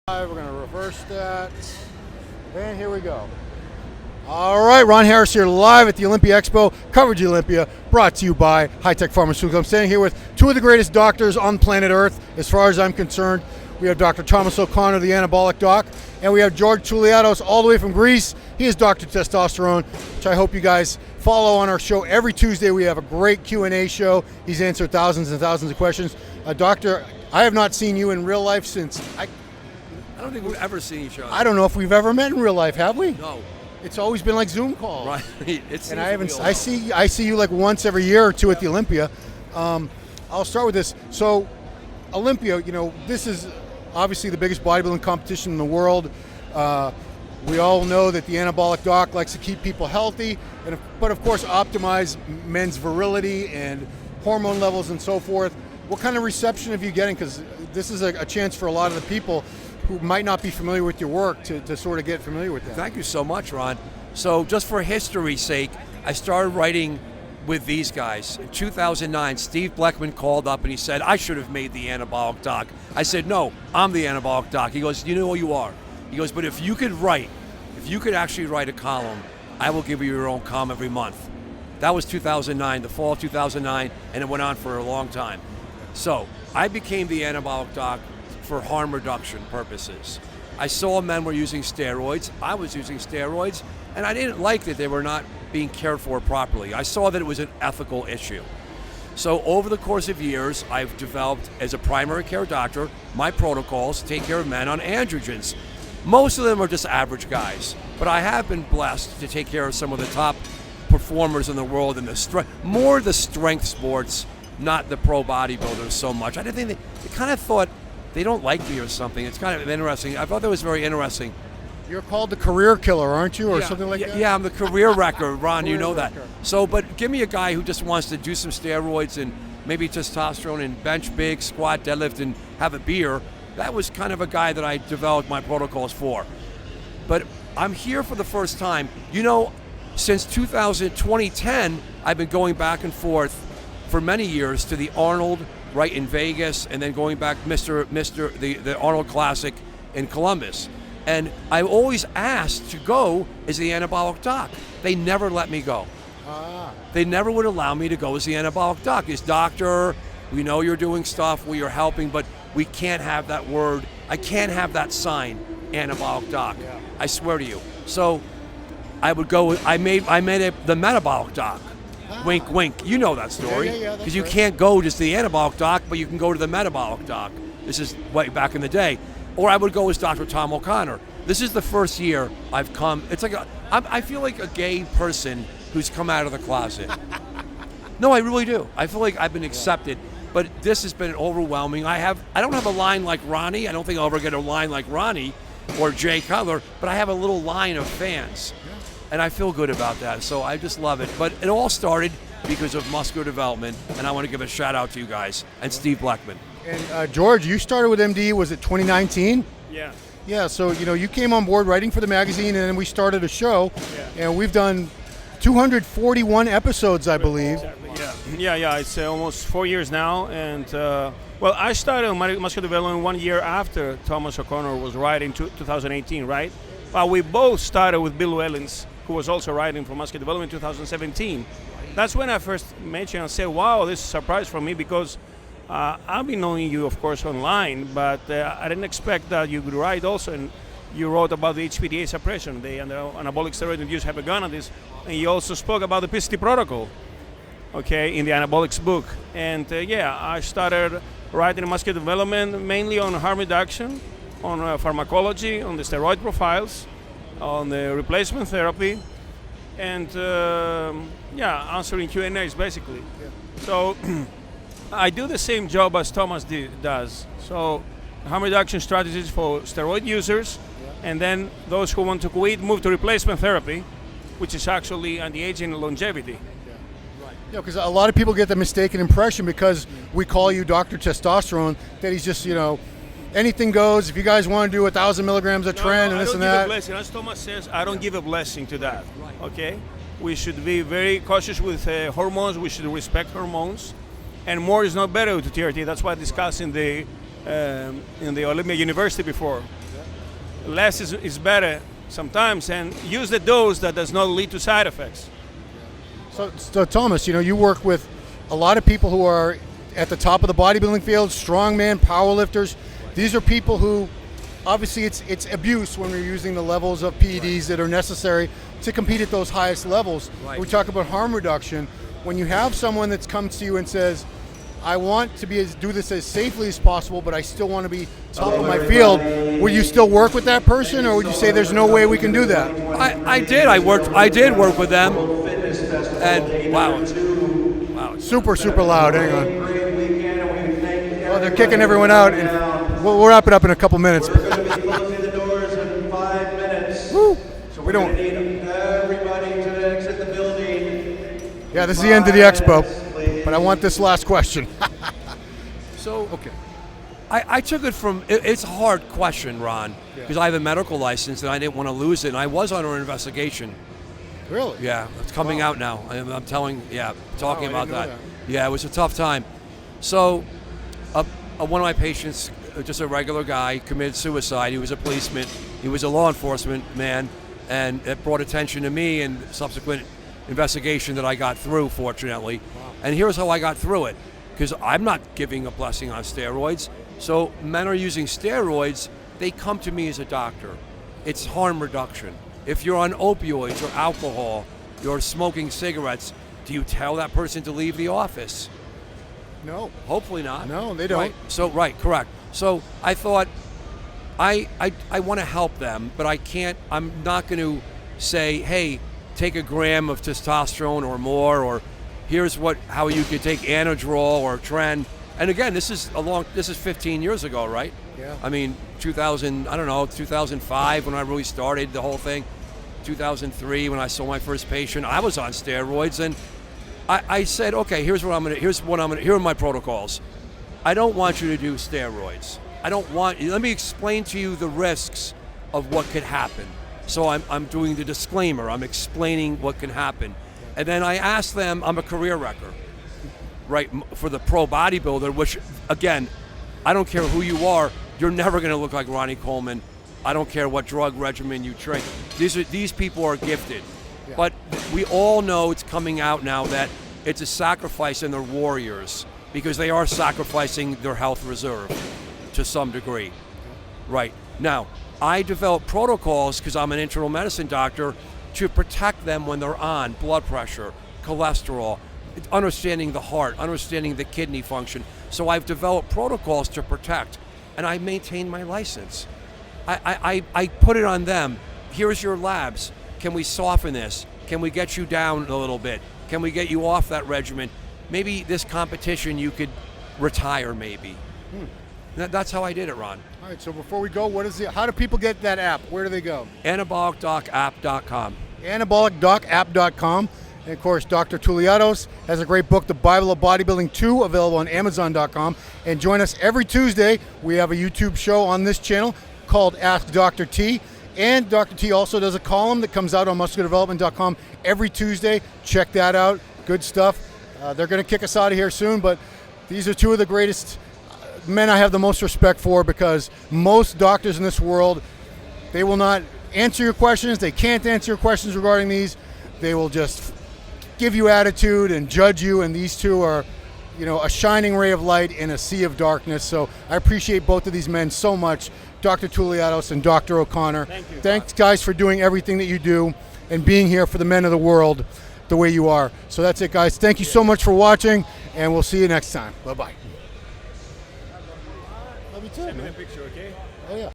We're going to reverse that. And here we go. All right, Ron Harris here live at the Olympia Expo, coverage of Olympia, brought to you by High Tech Pharmaceuticals. I'm standing here with two of the greatest doctors on planet Earth, as far as I'm concerned. We have Dr. Thomas O'Connor, the Anabolic Doc, and we have George Chouliatos, all the way from Greece. He is Dr. Testosterone, which I hope you guys follow on our show. Every Tuesday we have a great Q&A show. He's answered thousands and thousands of questions. Doctor, I have not seen you in real life since... I don't think we've ever seen each other. I don't know if we've ever met in real life, have we? No. It's always been like Zoom calls. Right. And I haven't. I see you like once every year or two at the Olympia. I'll start with this. So, Olympia, this is obviously the biggest bodybuilding competition in the world. We all know that the Anabolic Doc likes to keep people healthy, but of course optimize men's virility and hormone levels and so forth. What kind of reception have you getting? Because this is a chance for a lot of the people who might not be familiar with your work to sort of get familiar with that. Thank you so much, Ron. So just for history's sake, I started writing with these guys. In 2009, Steve Bleckman called up and he said, I should have made the Anabolic Doc. I said, no, I'm the Anabolic Doc. He goes, you know who you are. He goes, but if you could actually write a column, I will give you your own column every month. That was 2009, the fall of 2009, and it went on for a long time. So I became the Anabolic Doc for harm reduction purposes. I saw men were using steroids. I was using steroids, and I didn't like that they were not being cared for properly. I saw that it was an ethical issue. So over the course of years, I've developed, as a primary care doctor, my protocols to take care of men on androgens. Most of them are just average guys, but I have been blessed to take care of some of the top performers in the world in the strength sports, not the pro bodybuilders so much. I didn't think they kind of thought they don't like me or something. It's kind of interesting. I thought that was very interesting. You're called the career killer, aren't you, or something like that? Yeah, I'm the career wrecker, Ron. You know that. So, but give me a guy who just wants to do some steroids and maybe testosterone and bench big, squat, deadlift, and have a beer. That was kind of a guy that I developed my protocols for. But I'm here for the first time. Since 2010, I've been going back and forth for many years to the Arnold right in Vegas, and then going back the Arnold Classic in Columbus. And I always asked to go as the Anabolic Doc. They never let me go. They never would allow me to go as the Anabolic Doc. As doctor, we know you're doing stuff, we are helping, but we can't have that word. I can't have that sign, Anabolic Doc. Yeah. I swear to you. So I would go. I made the Metabolic Doc. Wink, wink. You know that story. Because you can't go just to the Anabolic Doc, but you can go to the Metabolic Doc. This is way back in the day. Or I would go as Dr. Tom O'Connor. This is the first year I've come. It's like I feel like a gay person who's come out of the closet. No, I really do. I feel like I've been accepted. But this has been overwhelming. I don't have a line like Ronnie. I don't think I'll ever get a line like Ronnie or Jay Cutler, but I have a little line of fans. And I feel good about that, so I just love it. But it all started because of muscular development, and I want to give a shout out to you guys and Steve Bleckman. And George, you started with MD, was it 2019? Yeah. Yeah, so you came on board writing for the magazine, and then we started a show, and we've done 241 episodes, I believe. Yeah. It's almost 4 years now, and I started on muscular development 1 year after Thomas O'Connor was writing 2018, right? Well, we both started with Bill Wellens, who was also writing for Muscular Development in 2017. That's when I first met you and said, wow, this is a surprise for me, because I've been knowing you, of course, online, but I didn't expect that you would write also. And you wrote about the HPDA suppression, the anabolic steroid-induced hypergonadism, and you also spoke about the PCT protocol, in the Anabolics book. And I started writing muscular development mainly on harm reduction, on pharmacology, on the steroid profiles, on the replacement therapy, and answering Q&As basically. Yeah. So I do the same job as Thomas does. So harm reduction strategies for steroid users, and then those who want to quit move to replacement therapy, which is actually anti-aging and longevity. Yeah, because a lot of people get the mistaken impression, because we call you Dr. Testosterone, that he's just, anything goes. If you guys want to do 1,000 milligrams a trend and this and that. I don't give a blessing. As Thomas says, I don't give a blessing to that. Okay? We should be very cautious with hormones. We should respect hormones. And more is not better to TRT. That's what I discussed in the Olympia University before. less is better sometimes, and use the dose that does not lead to side effects. So Thomas, you work with a lot of people who are at the top of the bodybuilding field, strongman, powerlifters. These are people who, obviously, it's abuse when we're using the levels of PEDs that are necessary to compete at those highest levels. Right. We talk about harm reduction. When you have someone that comes to you and says, I want to do this as safely as possible, but I still want to be top of my field, would you still work with that person, or would you say there's no way we can do that? I did. I did work with them, and wow, Super loud. Hang on. Oh, they're kicking everyone out. And we'll wrap it up in a couple minutes. We're going to be closing the doors in 5 minutes. Woo. So we're going to need everybody to exit the building. Yeah, this is the end of the expo, but I want this last question. So Okay. I took it from. It's a hard question, Ron, because I have a medical license and I didn't want to lose it, and I was under investigation. Really? Yeah, it's coming out now. I'm talking Wow, I about didn't know that. that. Yeah, it was a tough time. So, one of my patients, just a regular guy, committed suicide. He was a policeman. He was a law enforcement man, and it brought attention to me and subsequent investigation that I got through, fortunately. Wow. And here's how I got through it, because I'm not giving a blessing on steroids. So men are using steroids. They come to me as a doctor. It's harm reduction. If you're on opioids or alcohol, you're smoking cigarettes, do you tell that person to leave the office? No. Hopefully not. No, they don't. Right. So, correct. So I thought, I want to help them, but I can't, I'm not going to say, hey, take a gram of testosterone or more, or here's how you could take Anadrol or Tren. And again, this is 15 years ago, right? Yeah. I mean, 2005 when I really started the whole thing. 2003 when I saw my first patient, I was on steroids, and I said, okay, here are my protocols. I don't want you to do steroids. Let me explain to you the risks of what could happen. So I'm doing the disclaimer. I'm explaining what can happen. And then I asked them, I'm a career wrecker, right, for the pro bodybuilder, which, again, I don't care who you are, you're never going to look like Ronnie Coleman. I don't care what drug regimen you drink. These people are gifted. Yeah. But we all know it's coming out now that it's a sacrifice and they're warriors, because they are sacrificing their health reserve to some degree. Right. Now, I develop protocols, because I'm an internal medicine doctor, to protect them when they're on blood pressure, cholesterol, understanding the heart, understanding the kidney function. So I've developed protocols to protect, and I maintain my license. I put it on them. Here's your labs. Can we soften this? Can we get you down a little bit? Can we get you off that regimen? Maybe this competition you could retire, maybe. That's how I did it, Ron. All right, so before we go, how do people get that app? Where do they go? Anabolicdocapp.com. Anabolicdocapp.com. And of course, Dr. Tuliatos has a great book, The Bible of Bodybuilding 2, available on Amazon.com. And join us every Tuesday. We have a YouTube show on this channel called Ask Dr. T. And Dr. T also does a column that comes out on musculardevelopment.com every Tuesday. Check that out. Good stuff. They're going to kick us out of here soon, but these are two of the greatest men I have the most respect for, because most doctors in this world, they will not answer your questions. They can't answer your questions regarding these. They will just give you attitude and judge you, and these two are, a shining ray of light in a sea of darkness. So I appreciate both of these men so much, Dr. Tuliatos and Dr. O'Connor. Thank you. Thanks, guys, for doing everything that you do and being here for the men of the world the way you are. So that's it, guys. Thank you so much for watching, and we'll see you next time. Bye-bye. Love you too, Send me man. a picture, okay? Oh, yeah.